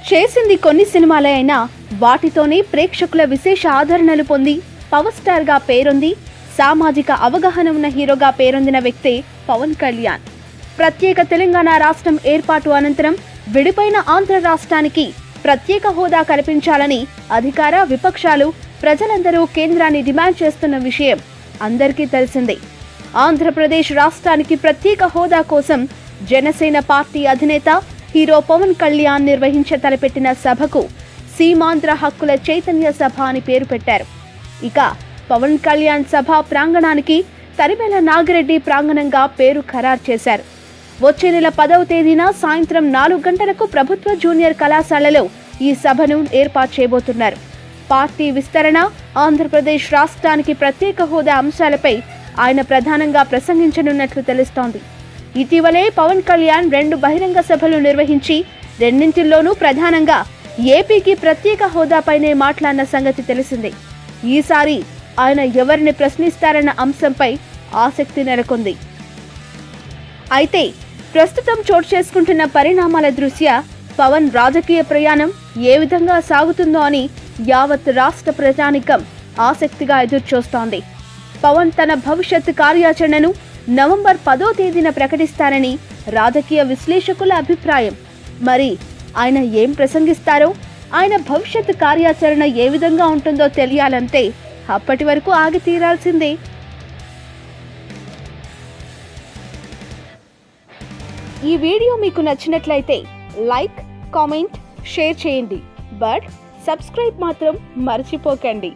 చేసింది కొన్ని సినిమాలే అయినా వాటితోనే ప్రేక్షకుల విశేష ఆదరణలు పొంది పవర్ స్టార్ గా పేరొంది సామాజిక అవగాహన ఉన్న హీరోగా పేరొందిన వ్యక్తే పవన్ కళ్యాణ్. ప్రత్యేక తెలంగాణ రాష్ట్రం ఏర్పాటు అనంతరం విడిపోయిన ఆంధ్ర రాష్ట్రానికి ప్రత్యేక హోదా కల్పించాలని అధికార విపక్షాలు ప్రజలందరూ కేంద్రాన్ని డిమాండ్ చేస్తున్న విషయం అందరికీ తెలిసిందే. ఆంధ్రప్రదేశ్ రాష్ట్రానికి ప్రత్యేక హోదా కోసం జనసేన పార్టీ అధినేత హీరో పవన్ కళ్యాణ్ తలపెట్టిన సభకు సీమాంధ్ర హక్కుల చైతన్య సభ అని పేరు పెట్టారు. ఇక పవన్ కళ్యాణ్ సభ ప్రాంగణానికి తరిమేల నాగిరెడ్డి ప్రాంగణంగా పేరు ఖరారు చేశారు. వచ్చే నెల 10వ తేదీన సాయంత్రం 4 గంటలకు ప్రభుత్వ జూనియర్ కళాశాలలో ఈ సభను ఏర్పాటు చేయబోతున్నారు. పార్టీ విస్తరణ, ఆంధ్రప్రదేశ్ రాష్ట్రానికి ప్రత్యేక హోదా అంశాలపై ఆయన ప్రధానంగా ప్రసంగించనున్నట్లు తెలుస్తోంది. ఇటీవలే పవన్ కళ్యాణ్ 2 బహిరంగ సభలు నిర్వహించి రెండింటిల్లోనూ ప్రధానంగా ఏపీకి ప్రత్యేక హోదాపైనే మాట్లాడిన సంగతి తెలిసిందే. ఈసారి ఆయన ఎవరిని ప్రశ్నిస్తారన్న అంశంపై ఆసక్తి నెలకొంది. అయితే ప్రస్తుతం చోటు చేసుకుంటున్న పరిణామాల దృష్ట్యా పవన్ రాజకీయ ప్రయాణం ఏ విధంగా సాగుతుందో అని యావత్ రాష్ట్ర ప్రజానికం ఆసక్తిగా ఎదురుచూస్తోంది. పవన్ తన భవిష్యత్ కార్యాచరణను నవంబర్ 10వ తేదీన ప్రకటిస్తారని రాజకీయ విశ్లేషకుల అభిప్రాయం. మరి ఆయన ఏం ప్రసంగిస్తారో, ఆయన భవిష్యత్ కార్యాచరణ ఏ విధంగా ఉంటుందో తెలియాలంటే అప్పటి వరకు ఆగి తీరాల్సిందే. ఈ వీడియో మీకు నచ్చినట్లయితే లైక్, కామెంట్, షేర్ చేయండి. బట్ సబ్స్క్రైబ్ మాత్రం మర్చిపోకండి.